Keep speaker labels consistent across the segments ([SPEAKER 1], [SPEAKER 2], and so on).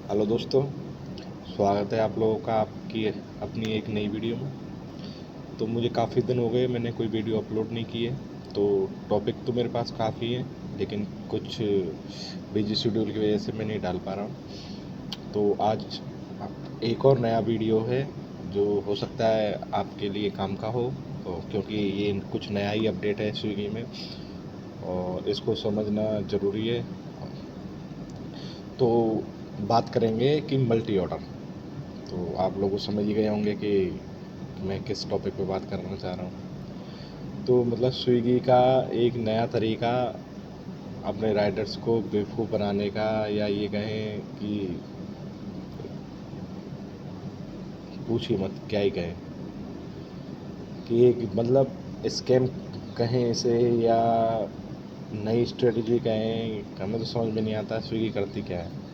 [SPEAKER 1] Hello दोस्तों, स्वागत है आप लोगों का आपकी अपनी एक नई वीडियो में। तो मुझे काफ़ी दिन हो गए मैंने कोई वीडियो अपलोड नहीं की है। तो टॉपिक तो मेरे पास काफ़ी है, लेकिन कुछ बिजी शेड्यूल की वजह से मैं नहीं डाल पा रहा हूँ। तो आज एक और नया वीडियो है जो हो सकता है आपके लिए काम का हो, क्योंकि ये कुछ नया ही अपडेट है स्विगी में और इसको समझना ज़रूरी है। तो बात करेंगे कि मल्टी ऑर्डर। तो आप लोग समझ ही गए होंगे कि मैं किस टॉपिक पे बात करना चाह रहा हूँ। तो मतलब स्विगी का एक नया तरीका अपने राइडर्स को बेवकूफ़ बनाने का, या ये कहें कि पूछ ही मत क्या ही कहें, कि एक मतलब स्कैम कहें इसे या नई स्ट्रेटजी कहें, हमें तो समझ में नहीं आता स्विगी करती क्या है।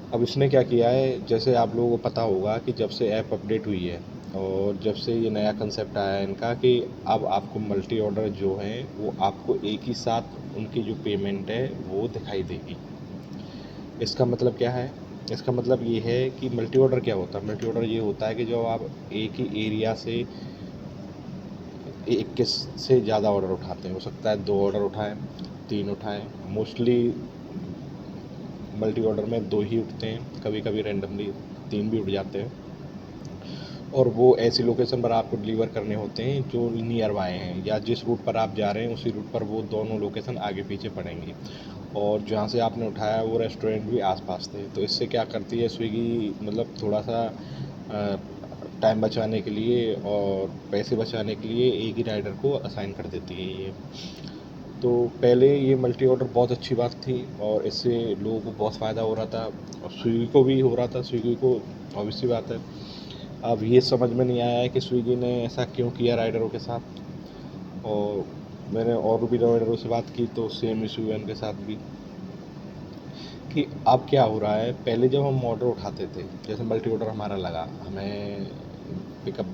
[SPEAKER 1] अब इसने क्या किया है, जैसे आप लोगों को पता होगा कि जब से ऐप अपडेट हुई है और जब से ये नया कंसेप्ट आया है इनका कि अब आपको मल्टी ऑर्डर जो हैं वो आपको एक ही साथ उनकी जो पेमेंट है वो दिखाई देगी। इसका मतलब क्या है? इसका मतलब ये है कि मल्टी ऑर्डर क्या होता है? मल्टी ऑर्डर ये होता है कि जब आप एक ही एरिया से एक के से ज़्यादा ऑर्डर उठाते हैं, हो सकता है 2 ऑर्डर उठाएं, 3 उठाएं। मोस्टली मल्टी ऑर्डर में 2 ही उठते हैं, कभी कभी रैंडमली 3 भी उठ जाते हैं। और वो ऐसी लोकेशन पर आपको डिलीवर करने होते हैं जो नियर बाय हैं, या जिस रूट पर आप जा रहे हैं उसी रूट पर वो दोनों लोकेशन आगे पीछे पड़ेंगी। और जहाँ से आपने उठाया वो रेस्टोरेंट भी आसपास थे। तो इससे क्या करती है स्विगी, मतलब थोड़ा सा टाइम बचाने के लिए और पैसे बचाने के लिए एक ही राइडर को असाइन कर देती है ये। तो पहले ये मल्टी ऑर्डर बहुत अच्छी बात थी और इससे लोगों को बहुत फ़ायदा हो रहा था और स्विगी को भी हो रहा था। स्विगी को ऑब्वियस सी बात है, अब ये समझ में नहीं आया है कि स्विगी ने ऐसा क्यों किया राइडरों के साथ। और मैंने और भी राइडरों से बात की तो सेम इशू है उनके साथ भी, कि अब क्या हो रहा है। पहले जब हम ऑर्डर उठाते थे, जैसे मल्टी ऑर्डर हमारा लगा, हमें पिकअप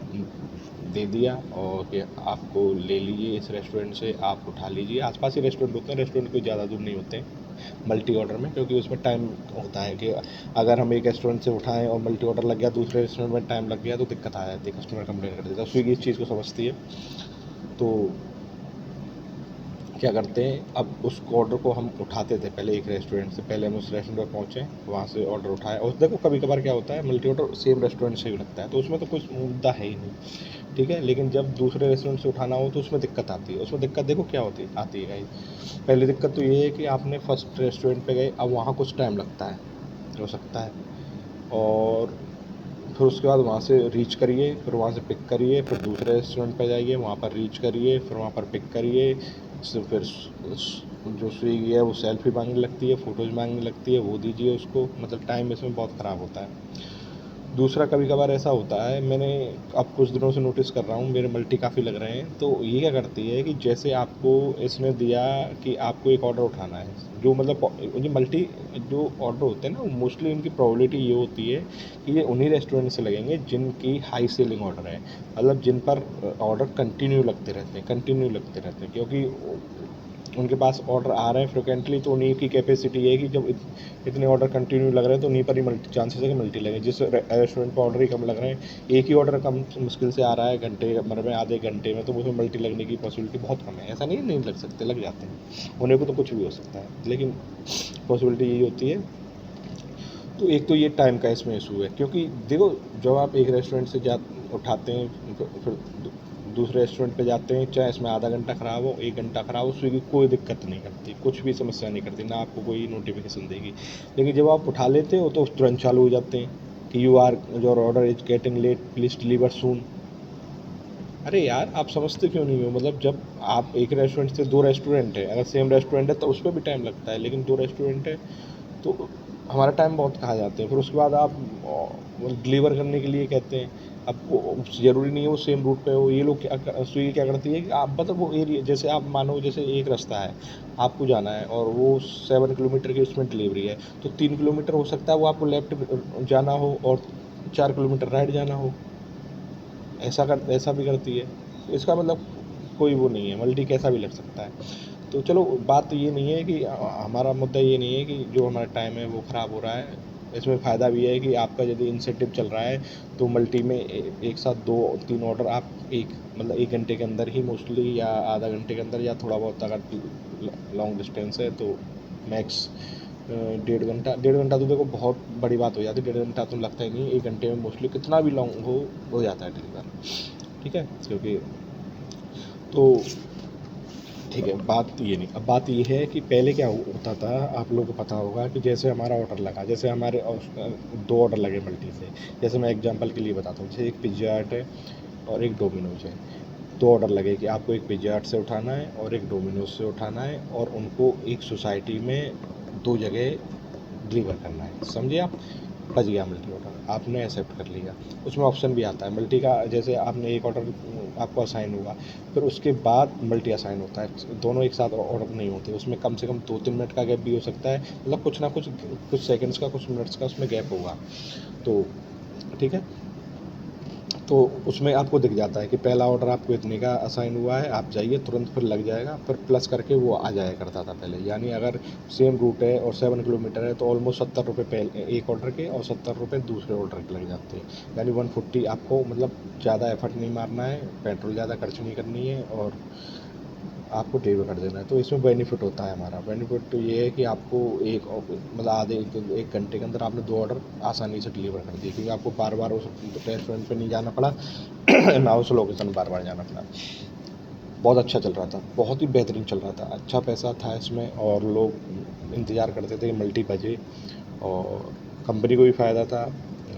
[SPEAKER 1] दे दिया और कि आपको ले लीजिए इस रेस्टोरेंट से, आप उठा लीजिए। आसपास ही रेस्टोरेंट होते हैं, रेस्टोरेंट कोई ज़्यादा दूर नहीं होते हैं मल्टी ऑर्डर में, क्योंकि उसमें टाइम होता है कि अगर हम एक रेस्टोरेंट से उठाएं और मल्टी ऑर्डर लग गया, दूसरे रेस्टोरेंट में टाइम लग गया तो दिक्कत आ जाती है, कस्टमर कंप्लेन कर देता है। स्विगी इस चीज़ को समझती है। तो क्या करते हैं, अब उस ऑर्डर को हम उठाते थे पहले एक रेस्टोरेंट से, पहले हम उस रेस्टोरेंट पर पहुँचे, वहाँ से ऑर्डर उठाया। और देखो कभी कभार क्या होता है, मल्टी ऑर्डर सेम रेस्टोरेंट से भी लगता है तो उसमें तो कुछ मुद्दा है ही नहीं, ठीक है। लेकिन जब दूसरे रेस्टोरेंट से उठाना हो तो उसमें दिक्कत आती है। उसमें दिक्कत देखो क्या होती आती है गाइस। पहली दिक्कत तो ये है कि आपने फर्स्ट रेस्टोरेंट पे गए, अब वहाँ कुछ टाइम लगता है, हो सकता है। और फिर उसके बाद वहाँ से रीच करिए, फिर वहाँ से पिक करिए, फिर दूसरे रेस्टोरेंट पे जाइए, वहाँ पर रीच करिए, फिर वहाँ पर पिक करिए। फिर जो स्विगी है वो सेल्फी मांगने लगती है, फ़ोटोज़ मांगने लगती है, वो दीजिए उसको। मतलब टाइम इसमें बहुत ख़राब होता है। दूसरा कभी कभार ऐसा होता है, मैंने अब कुछ दिनों से नोटिस कर रहा हूँ, मेरे मल्टी काफ़ी लग रहे हैं। तो ये क्या करती है कि जैसे आपको इसने दिया कि आपको एक ऑर्डर उठाना है, जो मतलब ये मल्टी जो ऑर्डर होते हैं ना, मोस्टली इनकी प्रोबेबिलिटी ये होती है कि ये उन्हीं रेस्टोरेंट से लगेंगे जिनकी हाई सेलिंग ऑर्डर है, मतलब जिन पर ऑर्डर कंटिन्यू लगते रहते हैं, कंटिन्यू लगते रहते हैं, क्योंकि उनके पास ऑर्डर आ रहे हैं फ्रिक्वेंटली। तो उन्हीं की कैपेसिटी है कि जब इतने ऑर्डर कंटिन्यू लग रहे हैं तो उन्हीं पर ही मल्टी चांसेस है कि मल्टी लगे। जिस रेस्टोरेंट पर ऑर्डर ही कम लग रहे हैं, एक ही ऑर्डर कम मुश्किल से आ रहा है घंटे मतलब में, आधे घंटे में, तो उसमें मल्टी लगने की पॉसिबिलिटी बहुत कम है। ऐसा नहीं नहीं लग सकते, लग जाते हैं। होने को तो कुछ भी हो सकता है, लेकिन पॉसिबिलिटी यही होती है। तो एक तो ये टाइम का इसमें इशू है, क्योंकि देखो जब आप एक रेस्टोरेंट से जा उठाते हैं, फिर दूसरे रेस्टोरेंट पे जाते हैं, चाहे इसमें आधा घंटा ख़राब हो, 1 घंटा ख़राब हो, स्विगी कोई दिक्कत नहीं करती, कुछ भी समस्या नहीं करती, ना आपको कोई नोटिफिकेशन देगी। लेकिन जब आप उठा लेते हो तो तुरंत चालू हो जाते हैं कि your order is getting late, please deliver soon. अरे यार, आप समझते क्यों नहीं हो? मतलब जब आप एक रेस्टोरेंट से 2 रेस्टोरेंट है, अगर सेम रेस्टोरेंट है तो उस पर भी टाइम लगता है, लेकिन 2 रेस्टोरेंट है तो हमारा टाइम बहुत कहाँ जाते हैं। फिर उसके बाद आप डिलीवर करने के लिए कहते हैं। अब वो ज़रूरी नहीं है वो सेम रूट पे हो। ये लोग क्या स्विगी क्या करती है कि आप मतलब वो एरिया, जैसे आप मानो जैसे एक रास्ता है, आपको जाना है और वो 7 किलोमीटर की उसमें डिलीवरी है, तो 3 किलोमीटर हो सकता है वो आपको लेफ्ट जाना हो और 4 किलोमीटर राइट जाना हो। ऐसा भी करती है। तो इसका मतलब कोई वो नहीं है, मल्टी कैसा भी लग सकता है। तो चलो बात ये नहीं है कि हमारा मुद्दा ये नहीं है कि जो हमारा टाइम है वो ख़राब हो रहा है। इसमें फ़ायदा भी है कि आपका यदि इंसेंटिव चल रहा है तो मल्टी में एक साथ 2-3 ऑर्डर आप एक मतलब 1 घंटे के अंदर ही मोस्टली, या आधा घंटे के अंदर, या थोड़ा बहुत अगर लॉन्ग डिस्टेंस है तो मैक्स 1.5 घंटा तो देखो बहुत बड़ी बात हो जाती है। 1.5 घंटा तो लगता ही नहीं, 1 घंटे में मोस्टली कितना भी लॉन्ग हो जाता है डिलीवर। ठीक है, क्योंकि तो ठीक है, बात ये नहीं, अब बात ये है कि पहले क्या होता था, आप लोगों को पता होगा कि जैसे हमारा ऑर्डर लगा, जैसे हमारे 2 ऑर्डर लगे मल्टी से, जैसे मैं एग्जांपल के लिए बताता हूँ, जैसे एक पिज़्ज़ा हट है और एक डोमिनोज है। 2 ऑर्डर लगे कि आपको एक पिज़्ज़ा हट से उठाना है और एक डोमिनोज से उठाना है, और उनको एक सोसाइटी में 2 जगह डिलीवर करना है, समझे आप? बच गया मल्टी ऑर्डर, आपने एक्सेप्ट कर लिया। उसमें ऑप्शन भी आता है मल्टी का, जैसे आपने एक ऑर्डर आपको असाइन हुआ, फिर उसके बाद मल्टी असाइन होता है। दोनों एक साथ ऑर्डर नहीं होते, उसमें कम से कम 2-3 मिनट का गैप भी हो सकता है, मतलब कुछ ना कुछ सेकंड्स का, कुछ मिनट्स का उसमें गैप होगा। तो ठीक है, तो उसमें आपको दिख जाता है कि पहला ऑर्डर आपको इतने का असाइन हुआ है, आप जाइए तुरंत, फिर लग जाएगा, फिर प्लस करके वो आ जाया करता था पहले। यानी अगर सेम रूट है और 7 किलोमीटर है तो ऑलमोस्ट 70 रुपये पहले एक ऑर्डर के और 70 रुपये दूसरे ऑर्डर के लग जाते हैं। यानी 140 आपको मतलब ज़्यादा एफर्ट नहीं मारना है, पेट्रोल ज़्यादा खर्च नहीं करनी है, और आपको डिलीवर कर देना है। तो इसमें बेनिफिट होता है हमारा। बेनिफिट तो ये है कि आपको मतलब आधे 1 घंटे के अंदर आपने 2 ऑर्डर आसानी से डिलीवर कर दिए, क्योंकि आपको बार बार उस रेस्टोरेंट पे नहीं जाना पड़ा ना उस लोकेशन बार बार जाना पड़ा। बहुत अच्छा चल रहा था, बहुत ही बेहतरीन चल रहा था, अच्छा पैसा था इसमें, और लोग इंतज़ार करते थे कि मल्टी बजे, और कंपनी को भी फ़ायदा था,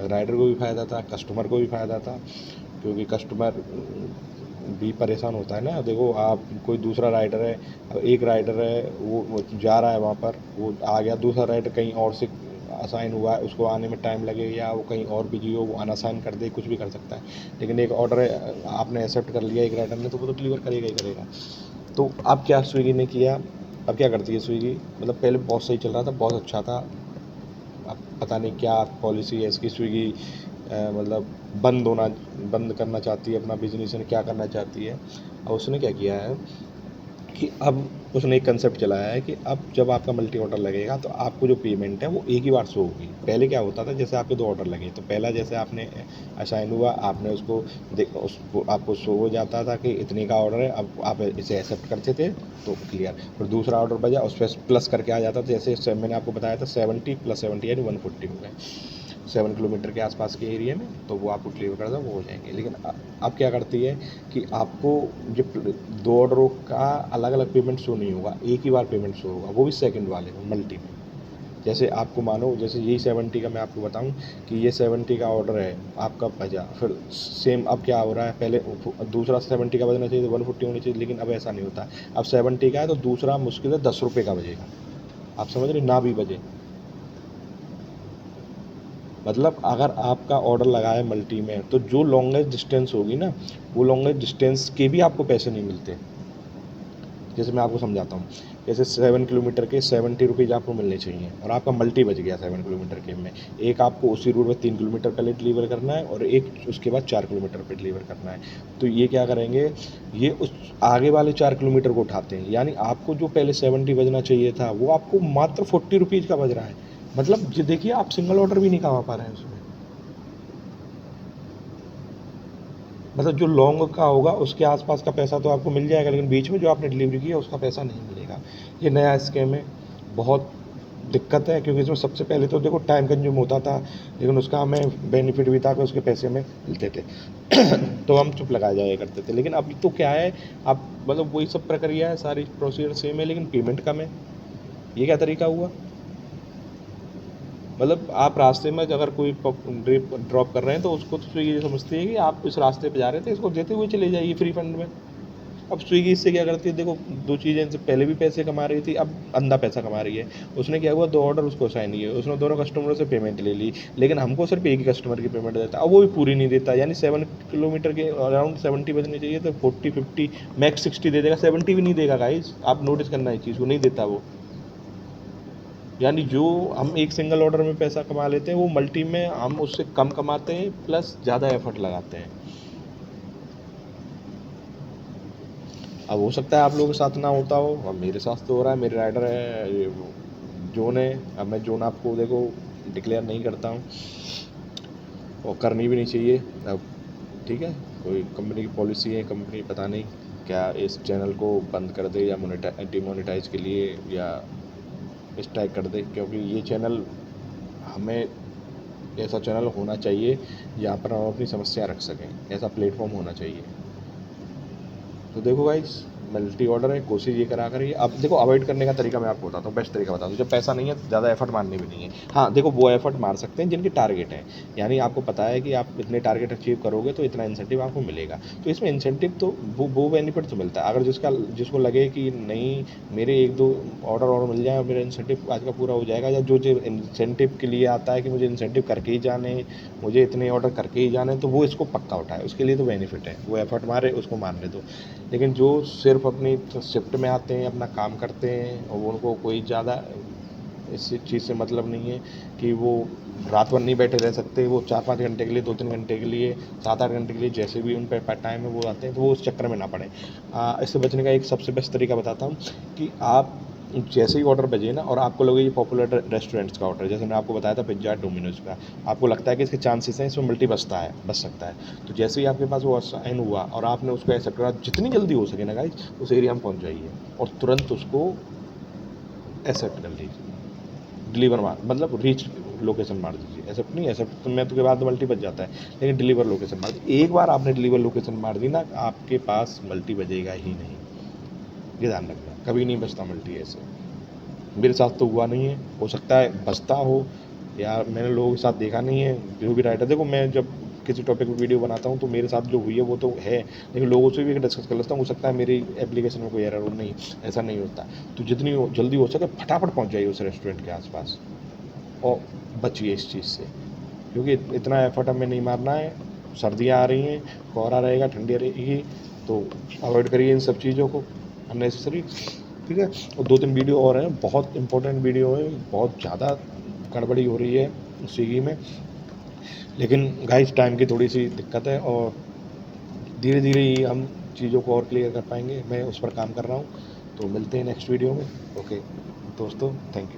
[SPEAKER 1] राइडर को भी फ़ायदा था, कस्टमर को भी फ़ायदा था, क्योंकि कस्टमर भी परेशान होता है ना। देखो आप, कोई दूसरा राइडर है, अब एक राइडर है वो जा रहा है वहाँ पर, वो आ गया, दूसरा राइडर कहीं और से असाइन हुआ है, उसको आने में टाइम लगे, या वो कहीं और बिजी हो, वो अनअसाइन कर दे, कुछ भी कर सकता है। लेकिन एक ऑर्डर है, आपने एक्सेप्ट कर लिया एक राइडर ने, तो वो तो डिलीवर करेगा ही करेगा। तो अब क्या स्विगी ने किया, अब क्या करती है स्विगी, मतलब पहले बहुत सही चल रहा था, बहुत अच्छा था। अब पता नहीं क्या पॉलिसी है इसकी, स्विगी मतलब बंद करना चाहती है अपना बिजनेस, क्या करना चाहती है। और उसने क्या किया है कि अब उसने एक कंसेप्ट चलाया है कि अब जब आपका मल्टी ऑर्डर लगेगा तो आपको जो पेमेंट है वो एक ही बार शो होगी। पहले क्या होता था, जैसे आपके 2 ऑर्डर लगे तो पहला जैसे आपने असाइन हुआ, आपने उसको आपको शो हो जाता था कि इतने का ऑर्डर है, अब आप इसे एक्सेप्ट करते थे तो क्लियर। फिर दूसरा ऑर्डर बजा, उस पर प्लस करके आ जाता था, जैसे मैंने आपको बताया था 70 + 70 यानी 140 हो गए 7 किलोमीटर के आसपास के एरिया में, तो वो आपको डिलीवर कर दो, वो हो जाएंगे। लेकिन अब क्या करती है कि आपको जो 2 ऑर्डरों का अलग अलग पेमेंट शो नहीं होगा, एक ही बार पेमेंट शो होगा, वो भी सेकंड वाले में, मल्टी में। जैसे आपको मानो, जैसे यही 70 का मैं आपको बताऊं कि ये 70 का ऑर्डर है आपका बजा, फिर सेम अब क्या हो रहा है, पहले दूसरा 70 का बजना चाहिए तो 140 होनी चाहिए, लेकिन अब ऐसा नहीं होता। अब 70 का है तो दूसरा मुश्किल है 10 रुपये का बजेगा, आप समझ रहे, ना भी बजे। मतलब अगर आपका ऑर्डर लगा है मल्टी में, तो जो लॉन्गेस्ट डिस्टेंस होगी ना, वो लॉन्गेस्ट डिस्टेंस के भी आपको पैसे नहीं मिलते। जैसे मैं आपको समझाता हूँ, जैसे 7 किलोमीटर के 70 रुपीज़ आपको मिलने चाहिए, और आपका मल्टी बच गया 7 किलोमीटर के में, एक आपको उसी रूट में 3 किलोमीटर पहले डिलीवर करना है, और एक उसके बाद 4 किलोमीटर पे डिलीवर करना है। तो ये क्या करेंगे, ये उस आगे वाले 4 किलोमीटर को उठाते हैं, यानी आपको जो पहले 70 बजना चाहिए था वो आपको मात्र 40 रुपीज़ का बज रहा है। मतलब ये देखिए, आप सिंगल ऑर्डर भी नहीं कमा पा रहे हैं उसमें। मतलब जो लॉन्ग का होगा उसके आसपास का पैसा तो आपको मिल जाएगा, लेकिन बीच में जो आपने डिलीवरी की है उसका पैसा नहीं मिलेगा। ये नया स्कीम है, बहुत दिक्कत है, क्योंकि इसमें सबसे पहले तो देखो टाइम कंज्यूम होता था, लेकिन उसका हमें बेनिफिट भी था कि उसके पैसे हमें मिलते थे तो हम चुप लगाए जाया करते थे। लेकिन अब तो क्या है, अब मतलब वही सब प्रक्रिया है, सारी प्रोसीजर सेम है, लेकिन पेमेंट कम है। ये क्या तरीका हुआ? मतलब आप रास्ते में अगर कोई ड्रॉप कर रहे हैं तो उसको तो स्विगी ये समझती है कि आप इस रास्ते पे जा रहे थे, इसको देते हुए चले जाइए फ्री फंड में। अब स्विगी इससे क्या करती है, देखो 2 चीज़ें, इनसे पहले भी पैसे कमा रही थी, अब अंधा पैसा कमा रही है। उसने क्या हुआ, 2 ऑर्डर उसको असाइन किए, उसने दोनों कस्टमरों से पेमेंट ले ली, लेकिन हमको सिर्फ एक ही कस्टमर की पेमेंट देता है, अब वो भी पूरी नहीं देता। यानी 7 किलोमीटर के अराउंड 70 बजने चाहिए तो 40-50 मैक्स 60 दे देगा, 70 भी नहीं देगा गाइस, आप नोटिस करना है चीज़ को, नहीं देता वो। यानी जो हम एक सिंगल ऑर्डर में पैसा कमा लेते हैं, वो मल्टी में हम उससे कम कमाते हैं, प्लस ज़्यादा एफर्ट लगाते हैं। अब हो सकता है आप लोगों के साथ ना होता हो, अब मेरे साथ तो हो रहा है। मेरे राइडर है ये जोन है, अब मैं जोन आपको देखो डिक्लेयर नहीं करता हूँ और करनी भी नहीं चाहिए अब, ठीक है। कोई कंपनी की पॉलिसी है, कंपनी पता नहीं क्या इस चैनल को बंद कर दे या डिमोनेटाइज के लिए या स्ट्राइक कर दे, क्योंकि ये चैनल हमें ऐसा चैनल होना चाहिए जहाँ पर हम अपनी समस्या रख सकें, ऐसा प्लेटफॉर्म होना चाहिए। तो देखो गाइस, मल्टी ऑर्डर है, कोशिश ये करा करिए। अब देखो अवॉइड करने का तरीका मैं आपको बताता हूँ, बेस्ट तरीका बताता हूँ। जब पैसा नहीं है तो ज़्यादा एफर्ट मारनी भी नहीं है। हाँ देखो, वो एफर्ट मार सकते हैं जिनके टारगेट है, यानी आपको पता है कि आप इतने टारगेट अचीव करोगे तो इतना इंसेंटिव आपको मिलेगा। तो इसमें इंसेंटिव तो वो बेनिफिट तो मिलता है। अगर जिसको लगे कि नहीं मेरे 1-2 ऑर्डर और मिल जाए और मेरा इंसेंटिव आज का पूरा हो जाएगा, या जो इंसेंटिव के लिए आता है कि मुझे इंसेंटिव करके ही जाने, मुझे इतने ऑर्डर करके ही जाने, तो वो इसको पक्का उठाए, उसके लिए तो बेनिफिट है। वो एफर्ट मारे, उसको मारने दो। लेकिन जो सिर्फ अपनी शिफ्ट में आते हैं, अपना काम करते हैं और उनको कोई ज़्यादा इस चीज़ से मतलब नहीं है कि वो रात भर नहीं बैठे रह सकते, वो 4-5 घंटे के लिए, 2-3 घंटे के लिए, 7-8 घंटे के लिए, जैसे भी उन पर टाइम है वो आते हैं, तो वो उस चक्कर में ना पड़े। इससे बचने का एक सबसे बेस्ट तरीका बताता हूँ कि आप जैसे ही ऑर्डर बजे ना और आपको लगे ये पॉपुलर रेस्टोरेंट्स का ऑर्डर, जैसे मैं आपको बताया था पिज्ज़ा डोमिनोज का, आपको लगता है कि इसके चांसेस हैं इसमें मल्टी बच सकता है, तो जैसे ही आपके पास वो साइन हुआ और आपने उसको एक्सेप्ट करा, जितनी जल्दी हो सके ना गाइज उस एरिया में पहुंच जाइए और तुरंत उसको एक्सेप्ट कर लीजिए। डिलीवर मार मतलब रीच लोकेशन मार दीजिए, एक्सेप्ट नहीं, एक्सेप्ट तो मैं तो के बाद मल्टी बच जाता है, लेकिन डिलीवर लोकेशन मार दीजिए। एक बार आपने डिलीवर लोकेशन मार दी ना, आपके पास मल्टी बजेगा ही नहीं, ये ध्यान रखना, कभी नहीं बचता मल्टी ऐसे। मेरे साथ तो हुआ नहीं है, हो सकता है बचता हो, या मैंने लोगों के साथ देखा नहीं है जो भी राइटर। देखो मैं जब किसी टॉपिक पर वीडियो बनाता हूँ तो मेरे साथ जो हुई है वो तो है, लेकिन लोगों से भी डिस्कस कर लेता हूँ, हो सकता है मेरी एप्लीकेशन में कोई एरर हो, नहीं ऐसा नहीं होता। तो जितनी जल्दी हो सके फटाफट पहुँच जाइए उस रेस्टोरेंट के आसपास और बचिए इस चीज़ से, क्योंकि इतना एफर्ट हमें नहीं मारना है। सर्दियाँ आ रही हैं, कोहरा रहेगा, ठंडी रहेगी, तो अवॉइड करिए इन सब चीज़ों को अननेसेसरी, ठीक है। और 2-3 वीडियो और हैं, बहुत इंपॉर्टेंट वीडियो है, बहुत ज़्यादा गड़बड़ी हो रही है स्विगी में, लेकिन गाइस टाइम की थोड़ी सी दिक्कत है और धीरे धीरे ही हम चीज़ों को और क्लियर कर पाएंगे। मैं उस पर काम कर रहा हूँ, तो मिलते हैं नेक्स्ट वीडियो में। ओके दोस्तों, थैंक यू।